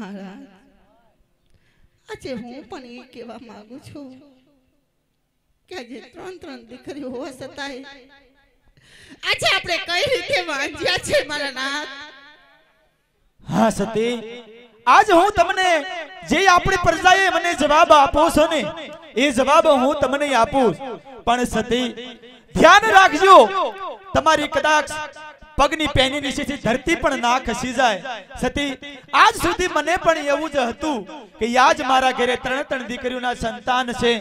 महाराज આજે હું પણ એ કહેવા માંગુ છું કે આજે ત્રણ દીકરીઓ હોવા છતાંય આજે આપણે કઈ રીતે વાંચ્યા છે મારા નાથ। હા સતી, આજ હું તમને જે આપણી પ્રજાએ મને જવાબ આપો છો ને એ જવાબ હું તમને આપું, પણ સતી ધ્યાન રાખજો તમારી કદાચ પગની પેની નીચેથી ધરતી પણ ના ખસી જાય। સતી આજ સુધી મને પણ એવું જ હતું કે આજ મારા ઘરે ત્રણ દીકરીઓના સંતાન છે,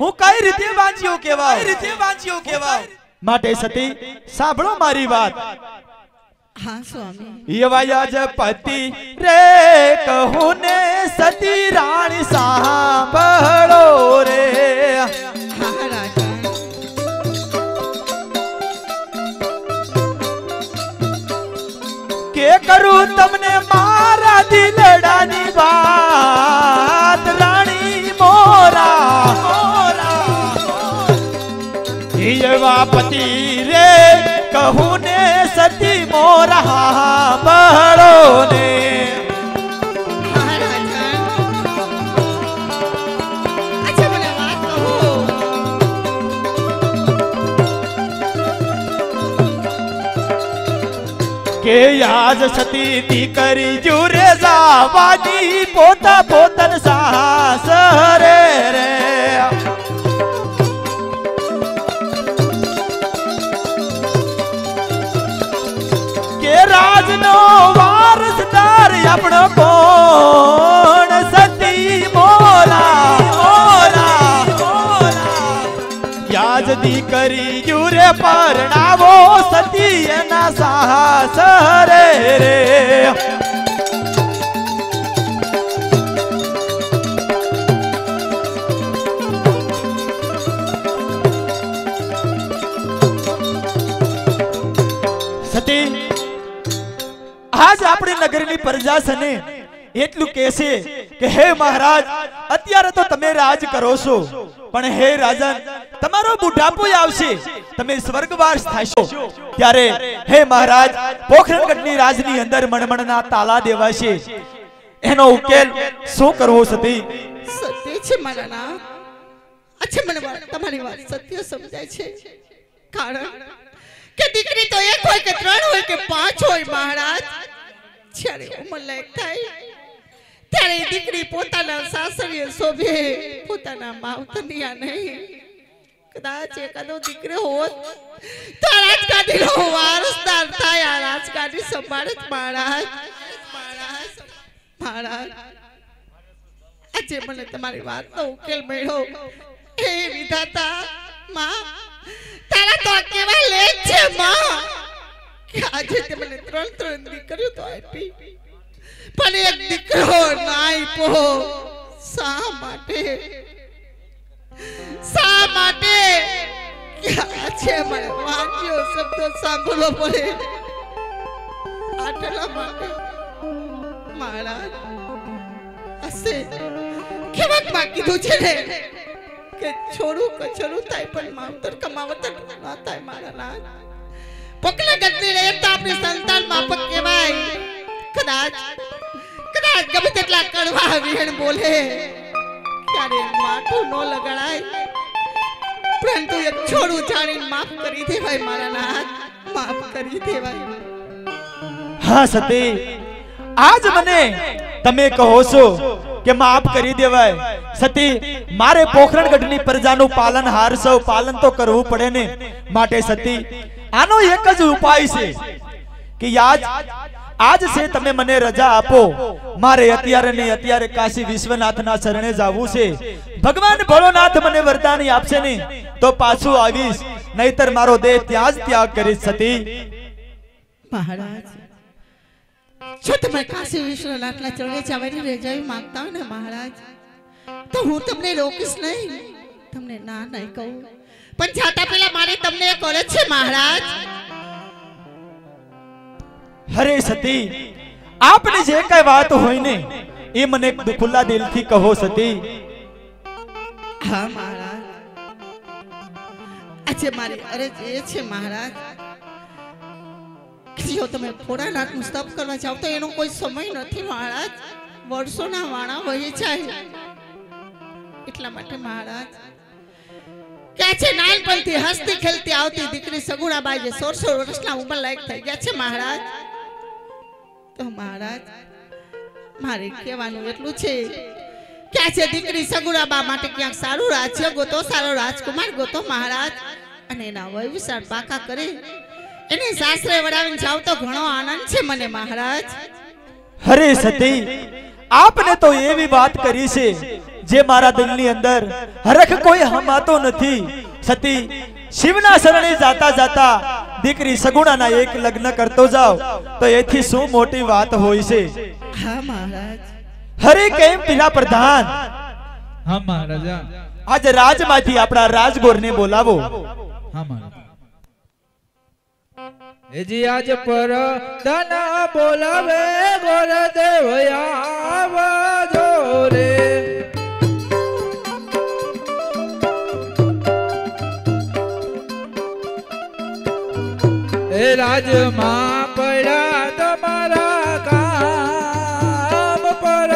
હું કઈ રીતે વાંચ્યો કેવા માટે સતી સાંભળો મારી વાત। हाँ स्वामी यवायाज पति रे कहूं ने सती रानी सांभळो रे। हाँ राजा के करूं तमने मारा दिलडानी बात रानी मोरा यवा पति रे कहूं ने सती मोरा बड़ो ने। हाँ राजा अच्छा મને વાત કહો के आज सती दीकरी जुरे जावानी पोता पोतन सास रे रे। राजनो वारसदार अपनो कोण सती मोरा याज दीकरी जुरे परणावो सती एना साहस रे रे। सती आज अपने नगरनी प्रजा सने એટલું કહેશે કે હે મહારાજ અત્યારે તો તમે રાજ કરો છો, પણ હે રાજન તમારો બુઢાપો આવશે, તમે સ્વર્ગવાસ થશો ત્યારે હે મહારાજ પોખરણગઢની રાજની અંદર મણમણના તાલા દેવાશે, એનો ઉકેલ શું કરવો સતી? સત્ય છે મારા નાથ। अच्छा મને તમારી વાત સત્ય સમજાય છે, કારણ કે દીકરી તો એક હોય કે ત્રણ હોય કે પાંચ હોય મહારાજ, જ્યારે ઉંમર લાયક થાય ત્યારે દીકરી પોતાના સાસરીએ શોભે, પોતાના માવતરિયા નહીં। કદાચ એકાદો દીકરો હોત તો રાજગાદીનો વારસદાર થાય, આ રાજગાદી સંભાળત મહારાજ। આજે મને તમારી વાતનો ઉકેલ મળ્યો, હે વિધાતા માં તારા તો કેવા લેખ છે માં કે આજે તે મને ત્રણ દીકરીઓ તો આપી, પણ એક દીકરો ના આપ્યો। શા માટે કે આજે મને વાંચ્યો શબ્દો સાંભળવો પડે, આટલા માટે મહારાજ હશે કેવકમાં કીધું છે ને કે છોડું કછડું થાય પણ માવતર કમાવતર ના થાય મારા નાથ। પકલા ગતિ રહે તો આપણી સંતાન માપક કહેવાય। કદાચ ગમે તેટલા કડવા વિહણ બોલે ત્યારે માથું ન લગાડાય, પરંતુ એક છોડું જાણીને માફ કરી દેવાય મારા નાથ, માફ કરી દેવાય। હા સતી આજ મને તમે કહો છો કે માફ કરી દેવાય, સતી મારે પોખરણગઢની પ્રજાનું પાલનહાર સૌ પાલન તો કરવું પડે ને, માટે સતી આનો એક જ ઉપાય છે કે आज से तमे मने रजा आपो, मारे अत्यारे ने अत्यारे काशी विश्वनाथना शरणे जावू छे। भगवान भोलेनाथ मने वरदान आपशे ने तो पाछू आवीश, नहीतर मारो देह त्याज त्याग करीश सती। महाराज जो तमे काशी विश्वनाथना चरणे जावानी रजा मांगता हो ने महाराज, तो हूँ तमने रोकीश नहीं, तमने ना नहीं कहूं, पण जाता पहला मारे तमने एक औरत छे महाराज। हरे सती आपने जे कई बात होई ने ए मने खुला दिल थी कहो सती। हाँ महाराज अच्छे मारी अरे ये छे महाराज जो तमे भोळानाथ નું સ્તપ કરવા જાવ તો એનો કોઈ સમય નથી મહારાજ, વર્ષોના વાણા વહી જાય એટલા માટે મહારાજ કે છે નાનપણથી હસતી ખેલતી આવતી દીકરી સગુણાબાઈ જે 16 વર્ષના ઉંમર લાયક થઈ ગયા છે મહારાજ તો મહારાજ મારે કહેવાનું એટલું છે કે છે દીકરી સગુણાબા માટે ક્યાંક સારું રાજ્ય ગોતો સારો રાજકુમાર ગોતો મહારાજ અને એના વય વિશાળ પાકા કરી એને સાસરે વડાવીને જાવ તો ઘણો આનંદ છે મને મહારાજ અરે સતી આપને તો એવી વાત કરી છે જે મારા દિલની અંદર હરખ કોઈ હમાતો નથી સતી શિવના શરણે જાતા જાતા દીકરી સગુણાના એક લગ્ન કરતો જાવ તો એથી શું મોટી વાત હોય છે હા મહારાજ હરે કેમ પીલા પ્રધાન હા મહારાજા આજ રાજમાંથી આપણા રાજગોરને બોલાવો હા મહારાજ એજી આજ પર ધના બોલાવે ગોર દેવયા જોરે એ રાજમાં પડ્યા તમારા કામ પર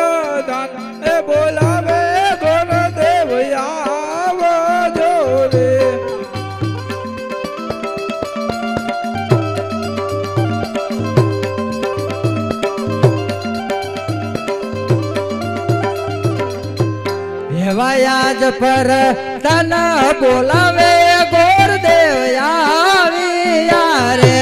ધન એ બોલાવે ગોર દેવયા જોરે વ્યાજ પર તન બોલાવે ગોર દેવ આવ્યા રે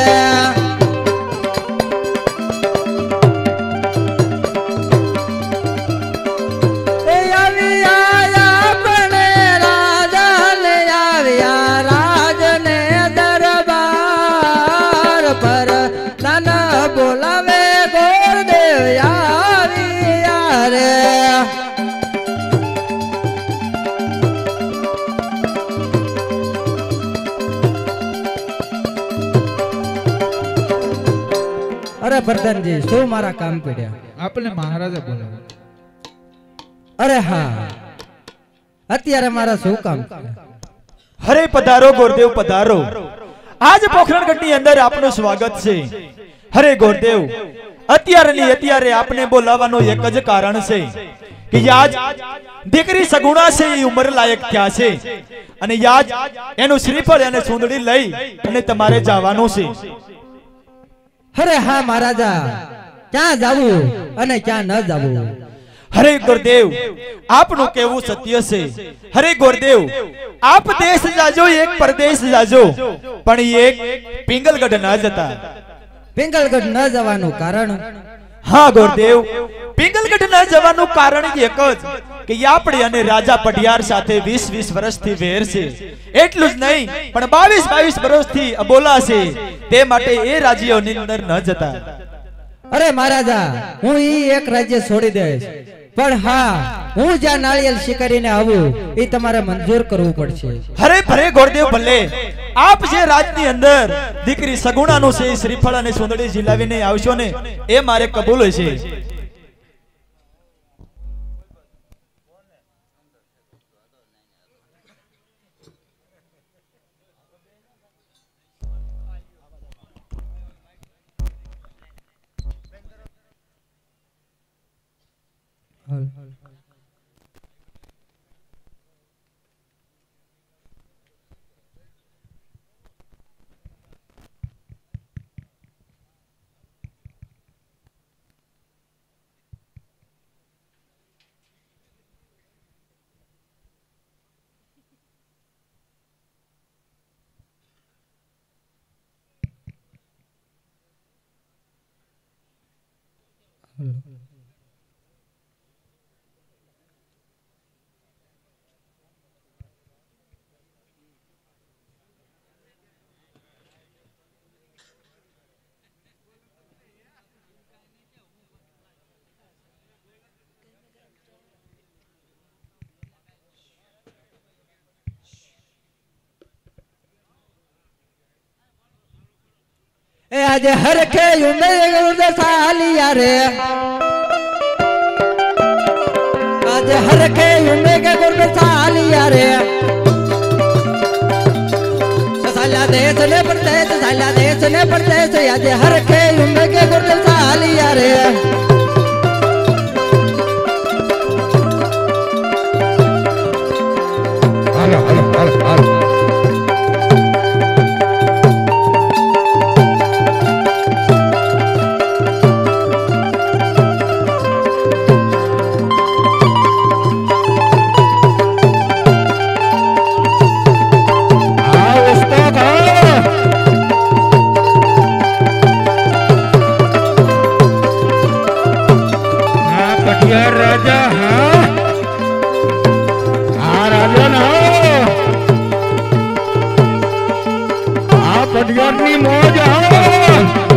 રાજને દરબાર પર તન બોલાવે ગોર દેવ આવ્યા રે અરે પ્રધાનજી શું મારા કામ પડ્યા આપણે મહારાજા બોલાવે અરે હા અત્યારે મારા શું કામ હરે પધારો ગોરદેવ પધારો આજ પોખરણગઢની અંદર આપનું સ્વાગત છે હરે ગોરદેવ અત્યારે આપને બોલાવવાનો એક જ કારણ છે કે યાજ દીકરી સગુણા છે એ ઉંમર લાયક થયા છે અને યાજ એનું શ્રીફળ અને સુંદડી લઈ અને તમારે જવાનું છે અરે હા મહારાજા ક્યાં જાવું અને ક્યાં ન જાવું હરે ગુરુદેવ આપનું કેવું સત્ય છે હરે ગુરુદેવ આપ દેશ જાજો એક પરદેશ જાજો પણ એક પિંગલગઢ ના જતા પિંગલગઢ ન જવાનું કારણ હા ગુરુદેવ પિંગલગઢ ન જવાનું કારણ એક જ કે આપણે અને રાજા પઢિયાર સાથે 20 વર્ષથી વેર છે એટલું જ નહીં પણ 22 વર્ષથી અબોલા છે તે માટે એ રાજ્યોની અંદર ન જતા અરે મહારાજા હું ઈ એક રાજ્ય છોડી દઈશ પણ હા હું જ્યાં નાળિયેર શિકારીને આવું એ તમારે મંજૂર કરવું પડશે હરે ભરે ગોરદેવ ભલે આપ જે રાજની અંદર દીકરી સગુણાનું છે શ્રીફળ અને સુંદડી ઝીલાવીને આવશો ને એ મારે કબૂલ છે એ આજે હરખે ઉમેર સાલિયા રે આજે હરખે ઉમેર ગુરબ સાલિયા રે સાલા દેશ ને પરદેશ આજે હરખે ઉમેર ગુરબ સાલિયા રે पटियार राजा हाँ हाँ राजा ना हाँ पटियार नी मौज हाँ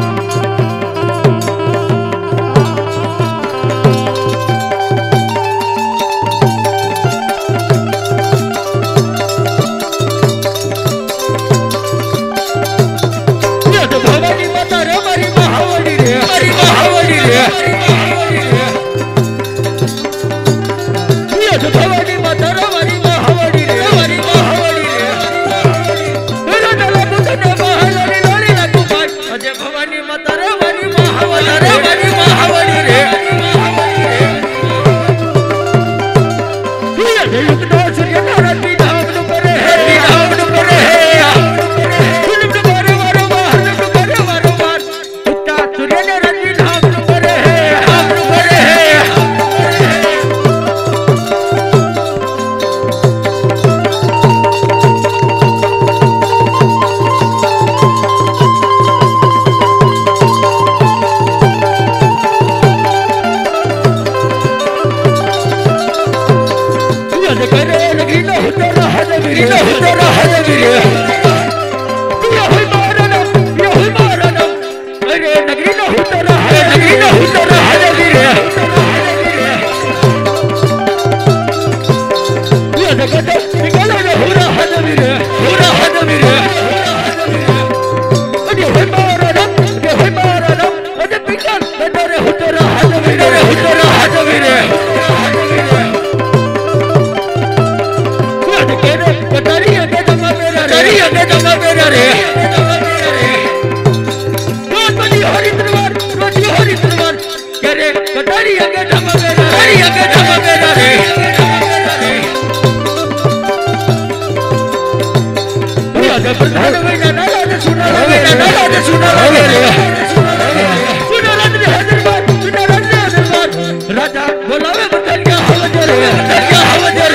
राजा बोलावे बदल क्या हवजर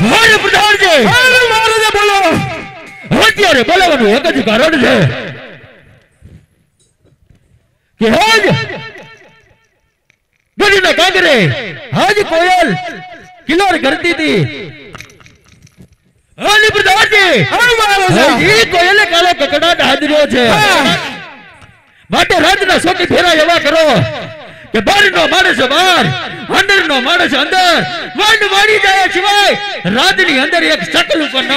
હરે પ્રધાનજી હરે મહારાજા બોલો અત્યારે બોલાવાનું એક જ કારણ છે કે આજ ગઢના કાંગરે આજ કોયલ કિલોર કરતી હતી હરે પ્રધાનજી હરે મહારાજા એ કોયલે કાલે કકડાટ હાજર્યો છે માટે રાજના સોકી ફેરા એવા કરો કે બહારનો માણસ બહાર અંદરનો માણસ અંદર વંડ વાળી જાય સિવાય રાજની અંદર એક શકલ ઉપર ન